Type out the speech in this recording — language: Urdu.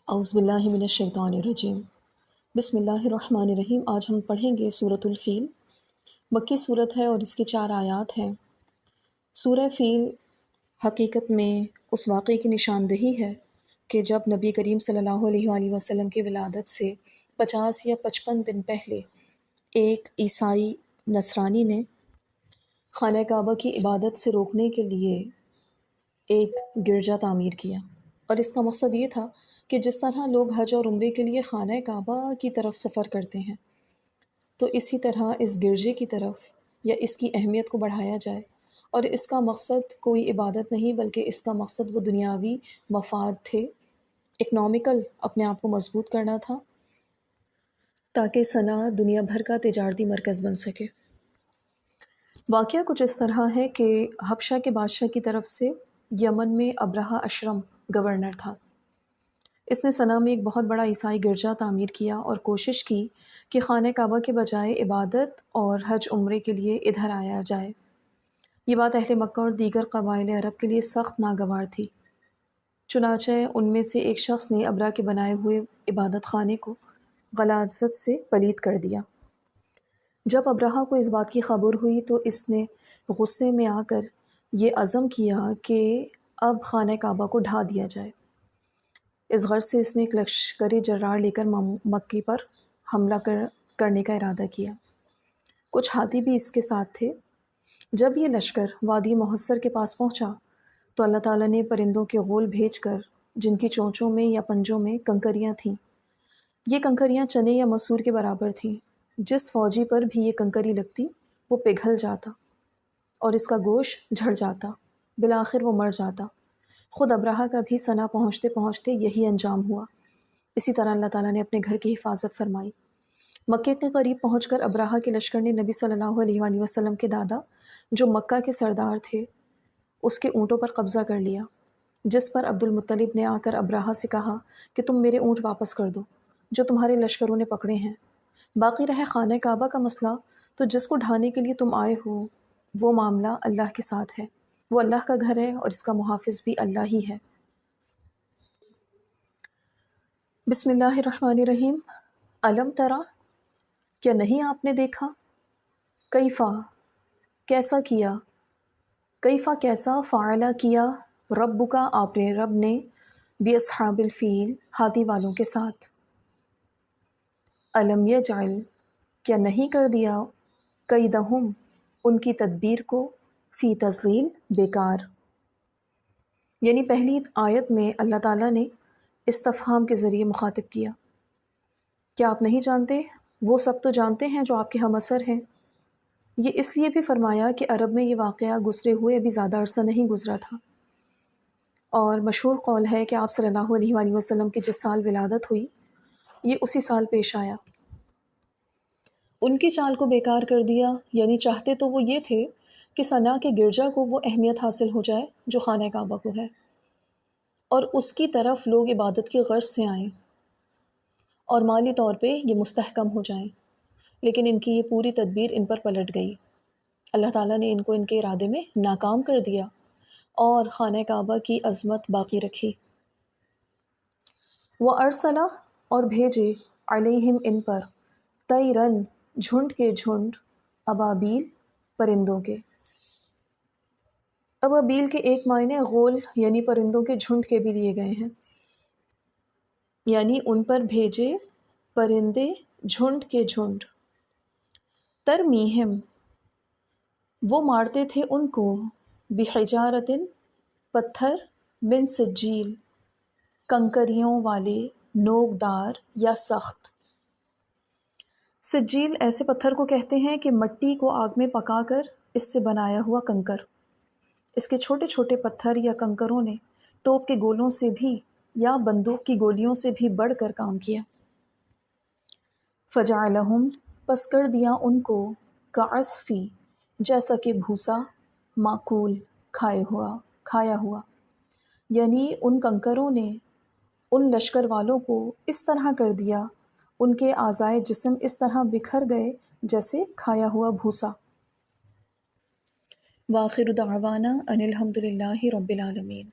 اعوذ باللہ من الشیطان الرجیم۔ بسم اللہ الرحمن الرحیم۔ آج ہم پڑھیں گے سورۃ الفیل۔ مکی صورت ہے اور اس کی 4 آیات ہیں۔ سورہ فیل حقیقت میں اس واقعے کی نشاندہی ہے کہ جب نبی کریم صلی اللہ علیہ وآلہ وسلم کی ولادت سے 50 یا 55 دن پہلے ایک عیسائی نصرانی نے خانہ کعبہ کی عبادت سے روکنے کے لیے ایک گرجا تعمیر کیا، اور اس کا مقصد یہ تھا کہ جس طرح لوگ حج اور عمرے کے لیے خانہ کعبہ کی طرف سفر کرتے ہیں، تو اسی طرح اس گرجے کی طرف یا اس کی اہمیت کو بڑھایا جائے، اور اس کا مقصد کوئی عبادت نہیں بلکہ اس کا مقصد وہ دنیاوی مفاد تھے، اکنامیکل اپنے آپ کو مضبوط کرنا تھا تاکہ صنعا دنیا بھر کا تجارتی مرکز بن سکے۔ واقعہ کچھ اس طرح ہے کہ حبشہ کے بادشاہ کی طرف سے یمن میں ابرہہ اشرم گورنر تھا۔ اس نے صنعا میں ایک بہت بڑا عیسائی گرجا تعمیر کیا اور کوشش کی کہ خانہ کعبہ کے بجائے عبادت اور حج عمرے کے لیے ادھر آیا جائے۔ یہ بات اہل مکہ اور دیگر قبائل عرب کے لیے سخت ناگوار تھی، چنانچہ ان میں سے ایک شخص نے ابرہہ کے بنائے ہوئے عبادت خانے کو غلاظت سے پلید کر دیا۔ جب ابرہہ کو اس بات کی خبر ہوئی تو اس نے غصے میں آ کر یہ عزم کیا کہ اب خانہ کعبہ کو ڈھا دیا جائے۔ اس غرض سے اس نے ایک لشکر جرار لے کر مکے پر حملہ کرنے کا ارادہ کیا۔ کچھ ہاتھی بھی اس کے ساتھ تھے۔ جب یہ لشکر وادی محصر کے پاس پہنچا تو اللہ تعالیٰ نے پرندوں کے غول بھیج کر جن کی چونچوں میں یا پنجوں میں کنکریاں تھیں، یہ کنکریاں چنے یا مسور کے برابر تھیں، جس فوجی پر بھی یہ کنکری لگتی وہ پگھل جاتا اور اس کا گوشت جھڑ جاتا، بالآخر وہ مر جاتا۔ خود ابرہہ کا بھی صنعا پہنچتے پہنچتے یہی انجام ہوا۔ اسی طرح اللہ تعالیٰ نے اپنے گھر کی حفاظت فرمائی۔ مکے کے قریب پہنچ کر ابرہہ کے لشکر نے نبی صلی اللہ علیہ وآلہ وسلم کے دادا جو مکہ کے سردار تھے اس کے اونٹوں پر قبضہ کر لیا، جس پر عبد المطلب نے آ کر ابرہہ سے کہا کہ تم میرے اونٹ واپس کر دو جو تمہارے لشکروں نے پکڑے ہیں۔ باقی رہے خانہ کعبہ کا مسئلہ، تو جس کو ڈھانے کے لیے تم آئے ہو وہ معاملہ اللہ کے ساتھ ہے، وہ اللہ کا گھر ہے اور اس کا محافظ بھی اللہ ہی ہے۔ بسم اللہ الرحمن الرحیم۔ علم ترا، کیا نہیں آپ نے دیکھا، کیفا کیسا کیا، کیفا کیسا، فعلا کیا، رب کا آپ نے رب نے، باصحاب الفیل ہاتھی والوں کے ساتھ۔ علم یجعل، کیا نہیں کر دیا، کیدہم ان کی تدبیر کو، فی تضلیل بیکار۔ یعنی پہلی آیت میں اللہ تعالیٰ نے استفہام کے ذریعے مخاطب کیا، کیا آپ نہیں جانتے، وہ سب تو جانتے ہیں جو آپ کے ہم اثر ہیں۔ یہ اس لیے بھی فرمایا کہ عرب میں یہ واقعہ گزرے ہوئے ابھی زیادہ عرصہ نہیں گزرا تھا، اور مشہور قول ہے کہ آپ صلی اللہ علیہ وآلہ وسلم کی جس سال ولادت ہوئی یہ اسی سال پیش آیا۔ ان کی چال کو بیکار کر دیا، یعنی چاہتے تو وہ یہ تھے کہ صنعا کے گرجا کو وہ اہمیت حاصل ہو جائے جو خانہ کعبہ کو ہے، اور اس کی طرف لوگ عبادت کی غرض سے آئیں اور مالی طور پہ یہ مستحکم ہو جائیں، لیکن ان کی یہ پوری تدبیر ان پر پلٹ گئی۔ اللہ تعالیٰ نے ان کو ان کے ارادے میں ناکام کر دیا اور خانہ کعبہ کی عظمت باقی رکھی۔ وَأَرْسَلَ، اور بھیجے، علیہم ان پر، طیرن جھنڈ کے جھنڈ، ابابیل پرندوں کے۔ ابابیل کے ایک معنی غول یعنی پرندوں کے جھنڈ کے بھی لیے گئے ہیں، یعنی ان پر بھیجے پرندے جھنڈ کے جھنڈ۔ ترمیہم، وہ مارتے تھے ان کو، بحجارۃ پتھر، من سجیل کنکریوں والے، نوک دار یا سخت۔ سجیل ایسے پتھر کو کہتے ہیں کہ مٹی کو آگ میں پکا کر اس سے بنایا ہوا کنکر۔ اس کے چھوٹے چھوٹے پتھر یا کنکروں نے توپ کے گولوں سے بھی یا بندوق کی گولیوں سے بھی بڑھ کر کام کیا۔ فجعلہم، پس کر دیا ان کو، کعصف، جیسا کہ بھوسا، معقول، کھایا ہوا، یعنی ان کنکروں نے ان لشکر والوں کو اس طرح کر دیا، ان کے اعضائے جسم اس طرح بکھر گئے جیسے کھایا ہوا بھوسا۔ وآخر دعوانا ان الحمد للہ رب العالمین۔